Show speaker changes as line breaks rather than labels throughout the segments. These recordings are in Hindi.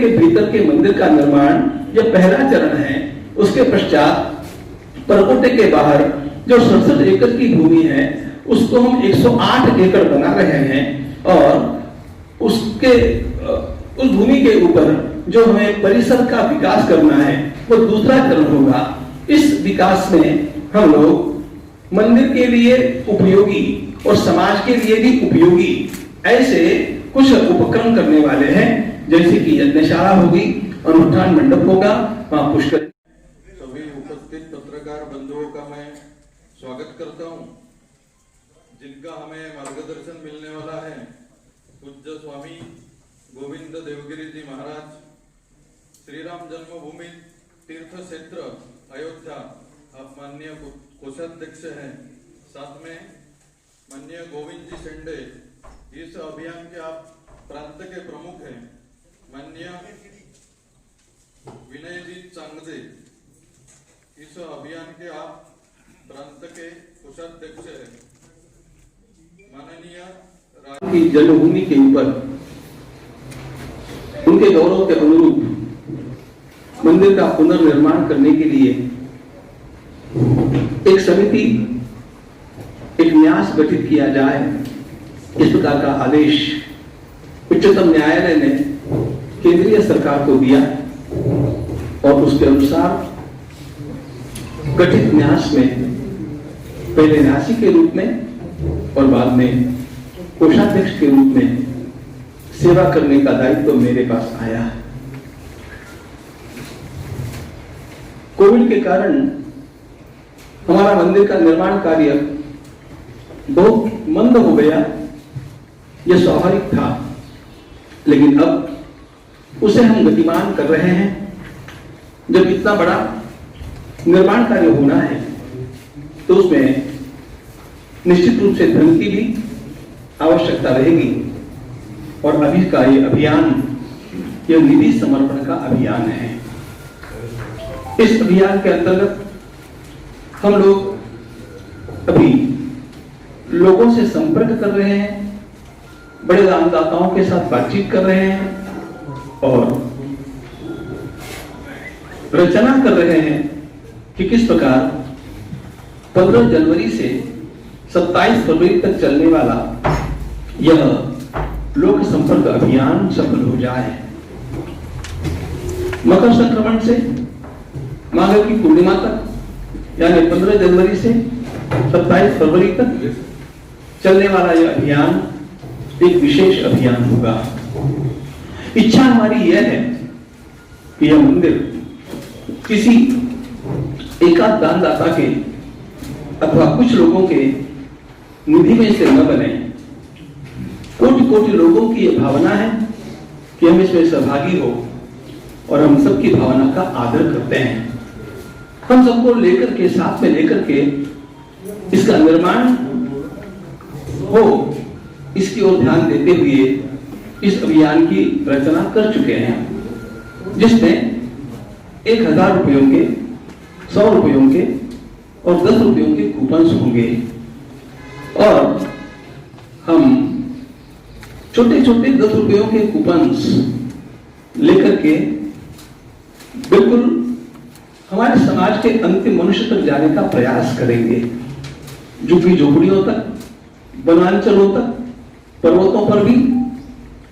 के भीतर के मंदिर का निर्माण यह पहला चरण है। उसके पश्चात परकोटे के बाहर जो 67 एकड़ की भूमि है उसको हम 108 एकड़ बना रहे हैं और उस भूमि के ऊपर जो हमें परिसर का विकास करना है वो दूसरा चरण होगा। इस विकास में हम लोग मंदिर के लिए उपयोगी और समाज के लिए भी उपयोगी ऐसे कुछ उपक्रम करने वाले हैं, जैसे कि यज्ञशाला होगी, अनुष्ठान मंडप होगा, वहां पुष्कर।
सभी उपस्थित पत्रकार बंधुओं का मैं स्वागत करता हूं, जिनका हमें मार्गदर्शन मिलने वाला है पूज्य स्वामी गोविंद देवगिरी जी महाराज, श्री राम जन्मभूमि तीर्थ क्षेत्र अयोध्या आप माननीय कोषाध्यक्ष हैं, साथ में माननीय गोविंद जी शेंडे इस अभियान के आप प्रांत के प्रमुख हैं, माननीय विनय जी चांगजे इस अभियान के आप प्रांत के कोषाध्यक्ष हैं, माननीय
की जन्मभूमि के ऊपर उनके गौरव के अनुरूप मंदिर का पुनर्निर्माण करने के लिए एक समिति, एक न्यास गठित किया जाए, इस प्रकार का आदेश उच्चतम न्यायालय ने केंद्रीय सरकार को दिया और उसके अनुसार गठित न्यास में पहले न्यासी के रूप में और बाद में कोषाध्यक्ष के रूप में सेवा करने का दायित्व मेरे पास आया। कोविड के कारण हमारा मंदिर का निर्माण कार्य बहुत मंद हो गया, यह स्वाभाविक था, लेकिन अब उसे हम गतिमान कर रहे हैं। जब इतना बड़ा निर्माण कार्य होना है तो उसमें निश्चित रूप से धन की भी आवश्यकता रहेगी और अभी का ये अभियान, यह निधि समर्पण का अभियान है। इस अभियान के अंतर्गत हम लोग अभी लोगों से संपर्क कर रहे हैं, बड़े दानदाताओं के साथ बातचीत कर रहे हैं और रचना कर रहे हैं कि किस प्रकार 15 जनवरी से 27 फरवरी तक चलने वाला यह लोक संपर्क अभियान सफल हो जाए। मकर संक्रमण से माघ की पूर्णिमा तक यानी 15 जनवरी से 27 फरवरी तक चलने वाला यह अभियान एक विशेष अभियान होगा। इच्छा हमारी यह है कि यह मंदिर किसी एकाध दानदाता के अथवा कुछ लोगों के निधि में से न बने। कोटि कोटि लोगों की यह भावना है कि हम इसमें सहभागी हो और हम सबकी भावना का आदर करते हैं। हम सबको लेकर के, साथ में लेकर के इसका निर्माण हो, इसकी ओर ध्यान देते हुए इस अभियान की रचना कर चुके हैं, जिसमें 1000 रुपयों के, 100 रुपयों के और 10 रुपयों के कूपन्स होंगे और हम छोटे छोटे 10 रुपयों के कूपन्स लेकर के बिल्कुल हमारे समाज के अंतिम मनुष्य तक जाने का प्रयास करेंगे। झुग्गी झोपड़ियों तक, वनांचलों तक, पर्वतों पर भी,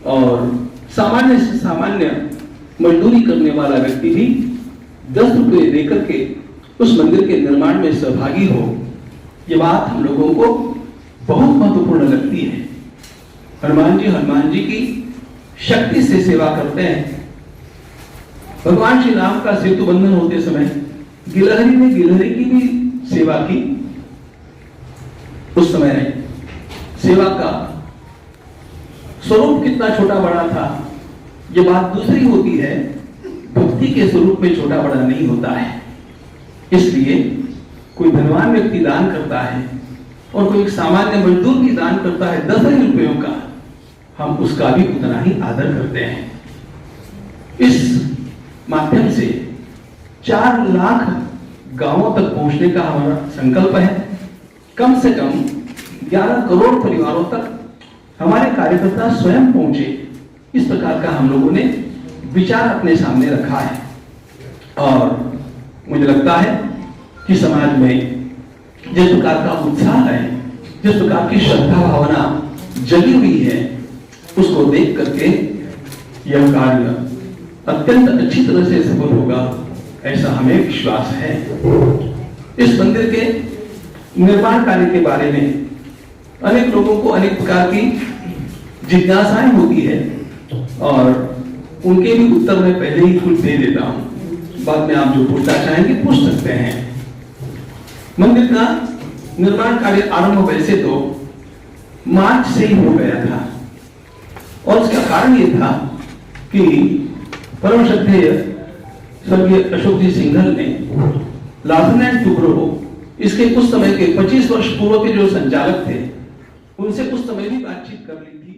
और सामान्य से सामान्य मजदूरी करने वाला व्यक्ति भी 10 रुपये देकर के उस मंदिर के निर्माण में सहभागी हो। ये बात हम लोगों को बहुत महत्वपूर्ण लगती है। हनुमान जी की शक्ति से सेवा करते हैं। भगवान श्री राम का सेतु बंधन होते समय गिलहरी ने गिलहरी की भी सेवा की। उस समय सेवा का स्वरूप कितना छोटा बड़ा था, ये बात दूसरी होती है। भक्ति के स्वरूप में छोटा बड़ा नहीं होता है। इसलिए कोई धनवान व्यक्ति दान करता है और कोई सामान्य मजदूर भी दान करता है 10 रुपयों का, हम उसका भी उतना ही आदर करते हैं। इस माध्यम से 4 लाख गांवों तक पहुंचने का हमारा संकल्प है। कम से कम 11 करोड़ परिवारों तक हमारे कार्यकर्ता स्वयं पहुंचे, इस प्रकार का हम लोगों ने विचार अपने सामने रखा है और मुझे लगता है कि समाज में जिस प्रकार का उत्साह है, जिस प्रकार की श्रद्धा भावना जगी हुई है, उसको देख करके यह कार्य अत्यंत अच्छी तरह से सफल होगा, ऐसा हमें विश्वास है। इस मंदिर के निर्माण कार्य के बारे में अनेक लोगों को अनेक प्रकार की जिज्ञासाएं होती है और उनके भी उत्तर मैं पहले ही कुछ दे देता हूं, बाद में आप जो पूछना चाहेंगे पूछ सकते हैं। मंदिर का निर्माण कार्य आरंभ वैसे तो मार्च से ही हो गया था और उसका कारण यह था कि परम श्रद्धेय स्वर्गीय अशोक जी सिंघल ने लाथन एंड टुब्रो इसके कुछ समय के 25 वर्ष पूर्व के जो संचालक थे, उनसे उस समय भी बातचीत कर ली थी।